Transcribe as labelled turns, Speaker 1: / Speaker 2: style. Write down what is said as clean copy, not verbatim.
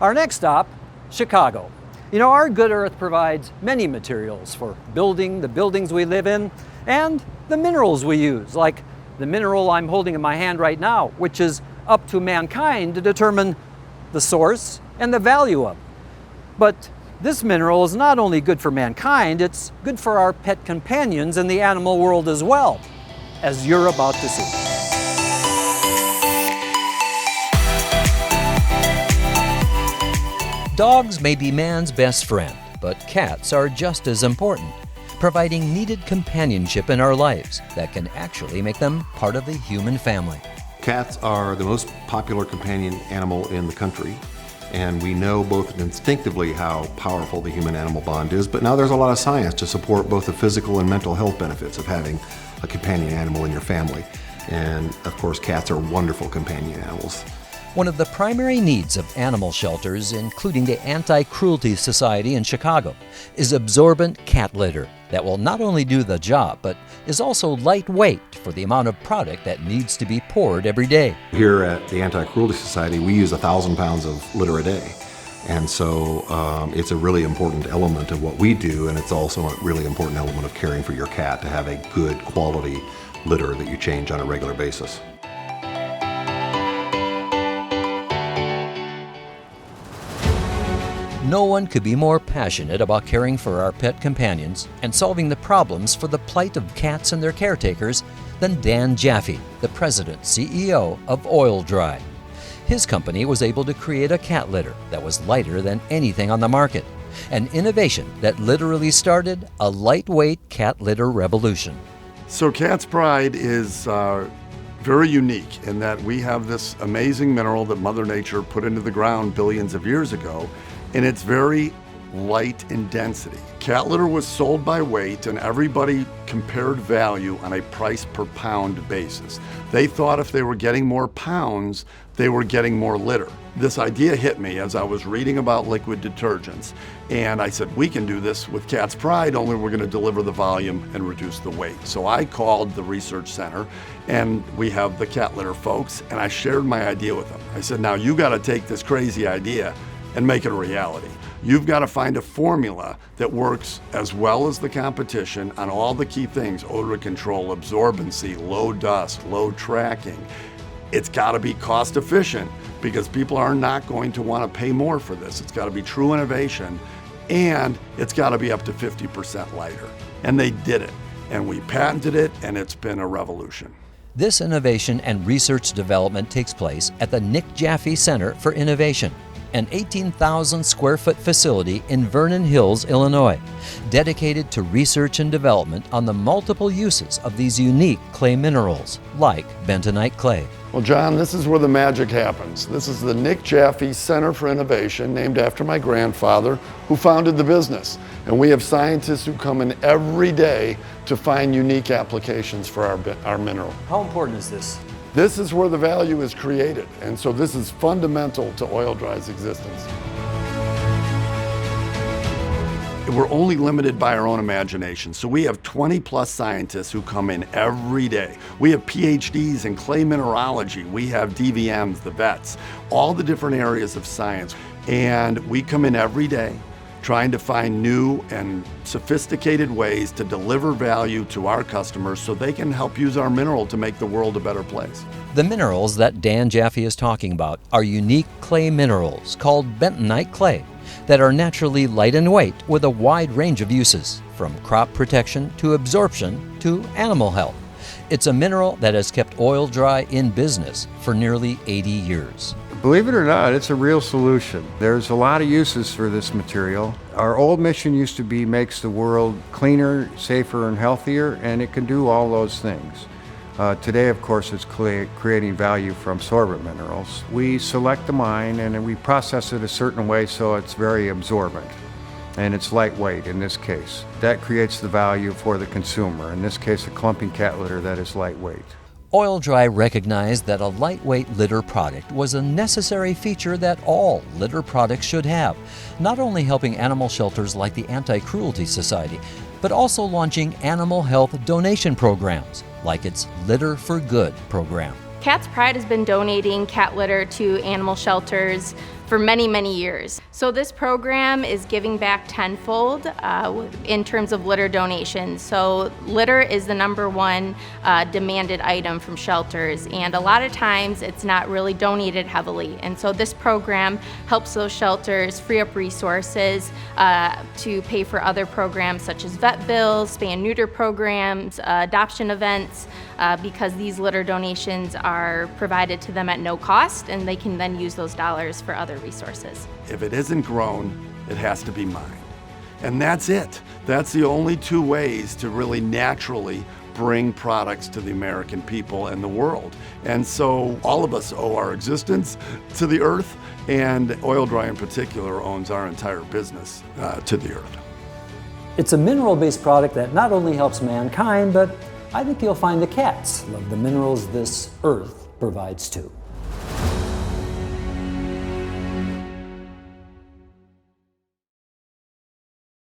Speaker 1: Our next stop, Chicago. You know, our good earth provides many materials for building the buildings we live in and the minerals we use, like the mineral I'm holding in my hand right now, which is up to mankind to determine the source and the value of. But this mineral is not only good for mankind, it's good for our pet companions in the animal world as well, as you're about to see. Dogs may be man's best friend, but cats are just as important, providing needed companionship in our lives that can actually make them part of the human family.
Speaker 2: Cats are the most popular companion animal in the country, and we know both instinctively how powerful the human-animal bond is, but now there's a lot of science to support both the physical and mental health benefits of having a companion animal in your family. And of course, cats are wonderful companion animals.
Speaker 1: One of the primary needs of animal shelters, including the Anti-Cruelty Society in Chicago, is absorbent cat litter that will not only do the job, but is also lightweight for the amount of product that needs to be poured every day.
Speaker 2: Here at the Anti-Cruelty Society, we use 1,000 pounds of litter a day. And so it's a really important element of what we do, and it's also a really important element of caring for your cat to have a good quality litter that you change on a regular basis.
Speaker 1: No one could be more passionate about caring for our pet companions and solving the problems for the plight of cats and their caretakers than Dan Jaffe, the president-CEO of Oil-Dri. His company was able to create a cat litter that was lighter than anything on the market, an innovation that literally started a lightweight cat litter revolution.
Speaker 3: So Cat's Pride is very unique in that we have this amazing mineral that Mother Nature put into the ground billions of years ago, and it's very light in density. Cat litter was sold by weight, and everybody compared value on a price per pound basis. They thought if they were getting more pounds, they were getting more litter. This idea hit me as I was reading about liquid detergents, and I said, we can do this with Cat's Pride, only we're gonna deliver the volume and reduce the weight. So I called the research center, and we have the cat litter folks, and I shared my idea with them. I said, now you gotta take this crazy idea and make it a reality. You've got to find a formula that works as well as the competition on all the key things: odor control, absorbency, low dust, low tracking. It's got to be cost efficient because people are not going to want to pay more for this. It's got to be true innovation, and it's got to be up to 50% lighter. And they did it, and we patented it, and it's been a revolution.
Speaker 1: This innovation and research development takes place at the Nick Jaffe Center for Innovation, an 18,000 square foot facility in Vernon Hills, Illinois, dedicated to research and development on the multiple uses of these unique clay minerals, like bentonite clay.
Speaker 3: Well, John, this is where the magic happens. This is the Nick Jaffe Center for Innovation, named after my grandfather, who founded the business. And we have scientists who come in every day to find unique applications for our mineral.
Speaker 1: How important is this?
Speaker 3: This is where the value is created, and so this is fundamental to Oil-Dri's existence. We're only limited by our own imagination, so we have 20 plus scientists who come in every day. We have PhDs in clay mineralogy, we have DVMs, the vets, all the different areas of science, and we come in every day trying to find new and sophisticated ways to deliver value to our customers so they can help use our mineral to make the world a better place.
Speaker 1: The minerals that Dan Jaffe is talking about are unique clay minerals called bentonite clay that are naturally light in weight with a wide range of uses, from crop protection to absorption to animal health. It's a mineral that has kept Oil-Dri in business for nearly 80 years.
Speaker 4: Believe it or not, it's a real solution. There's a lot of uses for this material. Our old mission used to be makes the world cleaner, safer, and healthier, and it can do all those things. Today, of course, it's creating value from sorbent minerals. We select the mine and we process it a certain way so it's very absorbent. And it's lightweight in this case. That creates the value for the consumer, in this case a clumping cat litter that is lightweight.
Speaker 1: Oil-Dri recognized that a lightweight litter product was a necessary feature that all litter products should have, not only helping animal shelters like the Anti-Cruelty Society, but also launching animal health donation programs, like its Litter for Good program.
Speaker 5: Cat's Pride has been donating cat litter to animal shelters for many, many years. So this program is giving back tenfold in terms of litter donations. So litter is the #1 demanded item from shelters, and a lot of times it's not really donated heavily. And so this program helps those shelters free up resources to pay for other programs such as vet bills, spay-and-neuter programs, adoption events, because these litter donations are provided to them at no cost, and they can then use those dollars for other resources.
Speaker 3: If it isn't grown, it has to be mined. And that's it. That's the only two ways to really naturally bring products to the American people and the world. And so all of us owe our existence to the earth, and Oil Dry in particular owns our entire business to the earth.
Speaker 1: It's a mineral-based product that not only helps mankind, but I think you'll find the cats love the minerals this earth provides too.